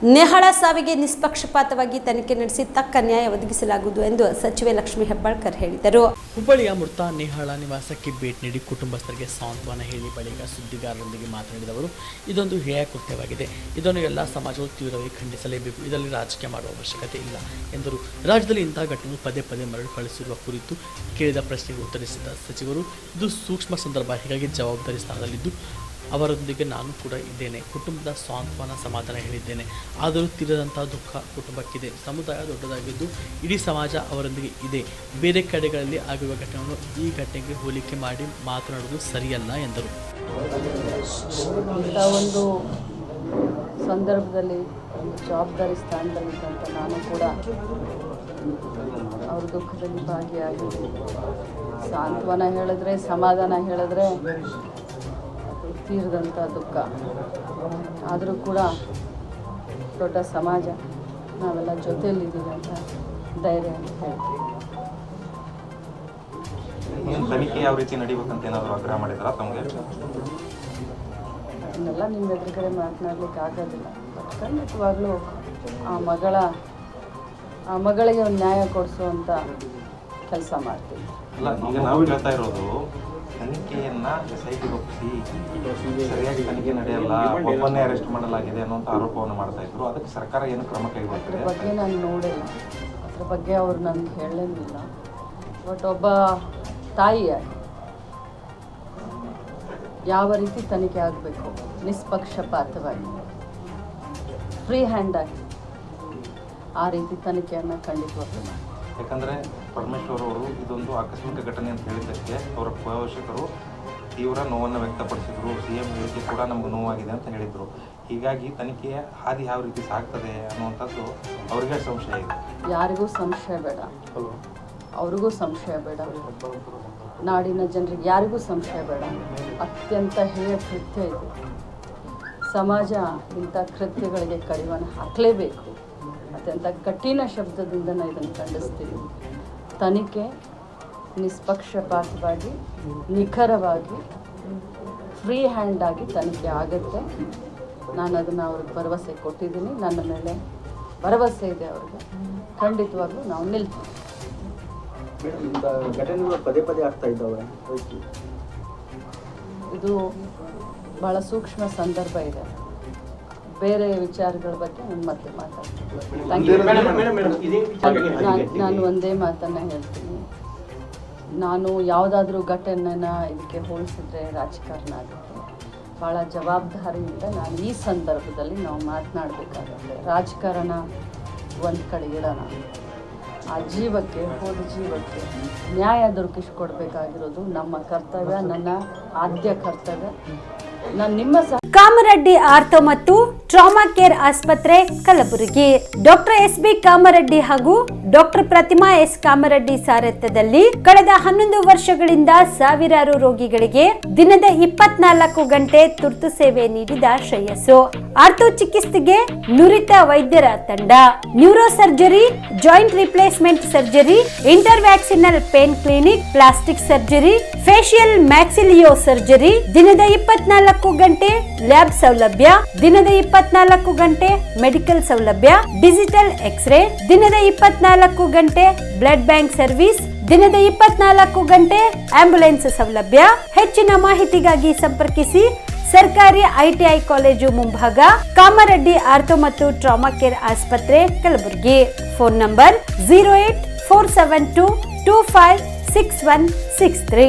ನೇಹಾಳ ಸಾವಿಗೆ ನಿಷ್ಪಕ್ಷಪಾತವಾಗಿ ತನಿಖೆ ನಡೆಸಿ ತಕ್ಕ ನ್ಯಾಯ ಒದಗಿಸಲಾಗುವುದು ಎಂದು ಸಚಿವೆ ಲಕ್ಷ್ಮೀ ಹೆಬ್ಬಾಳ್ಕರ್ ಹೇಳಿದರು. ಹುಬ್ಬಳ್ಳಿಯ ಮೃತ ನೇಹಾಳ ನಿವಾಸಕ್ಕೆ ಭೇಟಿ ನೀಡಿ ಕುಟುಂಬಸ್ಥರಿಗೆ ಸಾಂತ್ವನ ಹೇಳಿ ಬಳಿಕ ಸುದ್ದಿಗಾರರೊಂದಿಗೆ ಮಾತನಾಡಿದ ಅವರು, ಇದೊಂದು ಹೇಯ ಕೃತ್ಯವಾಗಿದೆ. ಇದನ್ನು ಎಲ್ಲ ಸಮಾಜಗಳು ತೀವ್ರವಾಗಿ ಖಂಡಿಸಲೇಬೇಕು. ಇದರಲ್ಲಿ ರಾಜಕೀಯ ಮಾಡುವ ಅವಶ್ಯಕತೆ ಇಲ್ಲ ಎಂದರು. ರಾಜ್ಯದಲ್ಲಿ ಇಂತಹ ಘಟನೆಗಳು ಪದೇ ಪದೇ ಮರಳುಕಳಿಸಿರುವ ಕುರಿತು ಕೇಳಿದ ಪ್ರಶ್ನೆಗೆ ಉತ್ತರಿಸಿದ ಸಚಿವರು, ಇದು ಸೂಕ್ಷ್ಮ ಸಂದರ್ಭ, ಹೀಗಾಗಿ ಜವಾಬ್ದಾರಿ ಸ್ಥಾನದಲ್ಲಿದ್ದು ಅವರೊಂದಿಗೆ ನಾನು ಕೂಡ ಇದ್ದೇನೆ. ಕುಟುಂಬದ ಸಾಂತ್ವನ ಸಮಾಧಾನ ಹೇಳಿದ್ದೇನೆ. ಆದರೂ ತೀರದಂತಹ ದುಃಖ ಕುಟುಂಬಕ್ಕಿದೆ. ಸಮುದಾಯ ದೊಡ್ಡದಾಗಿದ್ದು ಇಡೀ ಸಮಾಜ ಅವರೊಂದಿಗೆ ಇದೆ. ಬೇರೆ ಕಡೆಗಳಲ್ಲಿ ಆಗಿರುವ ಘಟನೆಯನ್ನು ಈ ಘಟನೆಗೆ ಹೋಲಿಕೆ ಮಾಡಿ ಮಾತನಾಡುವುದು ಸರಿಯಲ್ಲ ಎಂದರು. ಇಂಥ ಒಂದು ಸಂದರ್ಭದಲ್ಲಿ ಒಂದು ಜವಾಬ್ದಾರಿ ಸ್ಥಾನದಲ್ಲಿದ್ದಂಥ ನಾನು ಕೂಡ ಅವ್ರ ದುಃಖದಲ್ಲಿ ಭಾಗಿಯಾಗಿದ್ದೀನಿ. ಸಾಂತ್ವನ ಹೇಳಿದ್ರೆ, ಸಮಾಧಾನ ಹೇಳಿದ್ರೆ ತೀರದಂಥ ದುಃಖ. ಆದರೂ ಕೂಡ ದೊಡ್ಡ ಸಮಾಜ, ನಾವೆಲ್ಲ ಜೊತೆಯಲ್ಲಿದ್ದೀವಿ ಅಂತ ಧೈರ್ಯ ಅಂತ ಹೇಳ್ತೀವಿ. ತನಿಖೆ ಯಾವ ರೀತಿ ನಡೀಬೇಕಂತ ಏನಾದರೂ ಆಗ್ರಹ ಮಾಡಿದಾರ ತಮಗೆ? ಇನ್ನೆಲ್ಲ ನಿಮ್ಮ ಎದುರುಗಡೆ ಮಾತನಾಡ್ಲಿಕ್ಕೆ ಆಗೋದಿಲ್ಲ. ಬಟ್ ಖಂಡಿತವಾಗ್ಲೂ ಆ ಮಗಳಿಗೆ ಒಂದು ನ್ಯಾಯ ಕೊಡಿಸುವಂಥ ಕೆಲಸ ಮಾಡ್ತೀವಿ. ಅಲ್ಲ, ಈಗ ನಾವು ಹೇಳ್ತಾ ಇರೋದು ತನಿಖೆಯನ್ನ SITಗೆ ಒಪ್ಪಿಸಿ ಸರಿಯಾಗಿ ತನಿಖೆ ನಡೆಯಲ್ಲ, ಒಬ್ಬನ್ನೇ ಅರೆಸ್ಟ್ ಮಾಡಲಾಗಿದೆ ಅನ್ನುವಂಥ ಆರೋಪವನ್ನು ಮಾಡ್ತಾ ಇದ್ರು. ಅದಕ್ಕೆ ಸರ್ಕಾರ ಏನು ಕ್ರಮ ಕೈಗೊಳ್ಳುತ್ತದೆ? ಅದ್ರ ಬಗ್ಗೆ ನಾನು ನೋಡಿಲ್ಲ, ಅದ್ರ ಬಗ್ಗೆ ಅವ್ರು ನನಗೆ ಹೇಳಲಿಲ್ಲ. ಬಟ್ ಒಬ್ಬ ತಾಯಿಯಾಗಿ ಯಾವ ರೀತಿ ತನಿಖೆ ಆಗಬೇಕು, ನಿಷ್ಪಕ್ಷಪಾತವಾಗಿ, ಫ್ರೀ ಹ್ಯಾಂಡಾಗಿ ಆ ರೀತಿ ತನಿಖೆಯನ್ನು ಖಂಡಿತವಾಗ್ಲೂ ಮಾಡಿ. ಯಾಕಂದರೆ ಪರಮೇಶ್ವರ್ ಅವರು ಇದೊಂದು ಆಕಸ್ಮಿಕ ಘಟನೆ ಅಂತ ಹೇಳಿದ್ದಕ್ಕೆ ಅವರ ಪೋಷಕರು ತೀವ್ರ ನೋವನ್ನು ವ್ಯಕ್ತಪಡಿಸಿದರು. CM ಹೇಳಿಕೆ ಕೂಡ ನಮ್ಗೆ ನೋವಾಗಿದೆ ಅಂತ ಹೇಳಿದರು. ಹೀಗಾಗಿ ತನಿಖೆಯ ಹಾದಿ ಯಾವ ರೀತಿ ಸಾಗ್ತದೆ ಅನ್ನುವಂಥದ್ದು ಅವ್ರಿಗೆ ಸಂಶಯ ಇದೆ. ಯಾರಿಗೂ ಸಂಶಯ ಬೇಡ, ಅವ್ರಿಗೂ ಸಂಶಯ ಬೇಡ, ನಾಡಿನ ಜನರಿಗೆ ಯಾರಿಗೂ ಸಂಶಯ ಬೇಡ. ಅತ್ಯಂತ ಹೇಯ ಕೃತ್ಯ ಇದು. ಸಮಾಜ ಇಂಥ ಕೃತ್ಯಗಳಿಗೆ ಕಡಿವಾಣ ಹಾಕಲೇಬೇಕು. ಅತ್ಯಂತ ಕಠಿಣ ಶಬ್ದದಿಂದ ನಾವು ಇದನ್ನು ಖಂಡಿಸ್ತೀವಿ. ತನಿಖೆ ನಿಷ್ಪಕ್ಷಪಾತವಾಗಿ, ನಿಖರವಾಗಿ, ಫ್ರೀ ಹ್ಯಾಂಡಾಗಿ ತನಿಖೆ ಆಗುತ್ತೆ. ನಾನು ಅದನ್ನು ಅವ್ರಿಗೆ ಭರವಸೆ ಕೊಟ್ಟಿದ್ದೀನಿ. ನನ್ನ ಮೇಲೆ ಭರವಸೆ ಇದೆ ಅವ್ರಿಗೆ. ಖಂಡಿತವಾಗ್ಲೂ ನಾವು ನಿಲ್ತೀವಿ. ಘಟನೆಗಳು ಪದೇ ಪದೇ ಆಗ್ತಾ ಇದ್ದಾವೆ. ಇದು ಭಾಳ ಸೂಕ್ಷ್ಮ ಸಂದರ್ಭ ಇದೆ. ಬೇರೆ ವಿಚಾರಗಳ ಬಗ್ಗೆ ನಾನು ಮತ್ತೆ ಮಾತಾಡ್ತೀನಿ. ನಾನು ಒಂದೇ ಮಾತನ್ನು ಹೇಳ್ತೀನಿ. ನಾನು ಯಾವುದಾದ್ರೂ ಘಟನೆನ ಇದಕ್ಕೆ ಹೋಲಿಸಿದ್ರೆ ರಾಜಕಾರಣ ಆಗುತ್ತೆ. ಭಾಳ ಜವಾಬ್ದಾರಿಯಿಂದ ನಾನು ಈ ಸಂದರ್ಭದಲ್ಲಿ ನಾವು ಮಾತನಾಡಬೇಕಾಗುತ್ತೆ. ರಾಜಕಾರಣ ಒಂದು ಕಡೆ ಇಡೋಣ. ಆ ಜೀವಕ್ಕೆ, ಹೋದ ಜೀವಕ್ಕೆ ನ್ಯಾಯ ದೊರಕಿಸಿಕೊಡ್ಬೇಕಾಗಿರೋದು ನಮ್ಮ ಕರ್ತವ್ಯ, ನನ್ನ ಆದ್ಯ ಕರ್ತವ್ಯ. ನಾನು ನಿಮ್ಮ ಕಾಮರೆಡ್ಡಿ ಆರ್ಥೋ ಮತ್ತು ಟ್ರಾಮಾ ಕೇರ್ ಆಸ್ಪತ್ರೆ ಕಲಬುರಗಿ. ಡಾಕ್ಟರ್ SB ಕಾಮರೆಡ್ಡಿ ಹಾಗೂ ಡಾಕ್ಟರ್ ಪ್ರತಿಮಾ S ಕಾಮರೆಡ್ಡಿ ಸಾರಥ್ಯದಲ್ಲಿ ಕಳೆದ 11 ವರ್ಷಗಳಿಂದ ಸಾವಿರಾರು ರೋಗಿಗಳಿಗೆ ದಿನದ 24 ಗಂಟೆ ತುರ್ತು ಸೇವೆ ನೀಡಿದ ಶ್ರೇಯಸ್ಸು. ಆರ್ಥೋ ಚಿಕಿತ್ಸೆಗೆ ನುರಿತ ವೈದ್ಯರ ತಂಡ, neurosurgery, joint replacement surgery, interventional pain clinic, plastic surgery, facial maxillo surgery, ದಿನದ 24 ಗಂಟೆ ಲ್ಯಾಬ್ ಸೌಲಭ್ಯ, ದಿನದ 24 ಗಂಟೆ ಮೆಡಿಕಲ್ ಸೌಲಭ್ಯ, ಡಿಜಿಟಲ್ ಎಕ್ಸ್ರೇ, ದಿನದ 24 ಗಂಟೆ ಬ್ಲಡ್ ಬ್ಯಾಂಕ್ ಸರ್ವಿಸ್, ದಿನದ 24 ಗಂಟೆ ಆಂಬ್ಯುಲೆನ್ಸ್ ಸೌಲಭ್ಯ. ಹೆಚ್ಚಿನ ಮಾಹಿತಿಗಾಗಿ ಸಂಪರ್ಕಿಸಿ ಸರ್ಕಾರಿ ITI ಕಾಲೇಜು ಮುಂಭಾಗ, ಕಾಮರೆಡ್ಡಿ ಆರ್ಥೋ ಮತ್ತು ಟ್ರಾಮಾ ಕೇರ್ ಆಸ್ಪತ್ರೆ ಕಲಬುರಗಿ. Phone number 084722566163.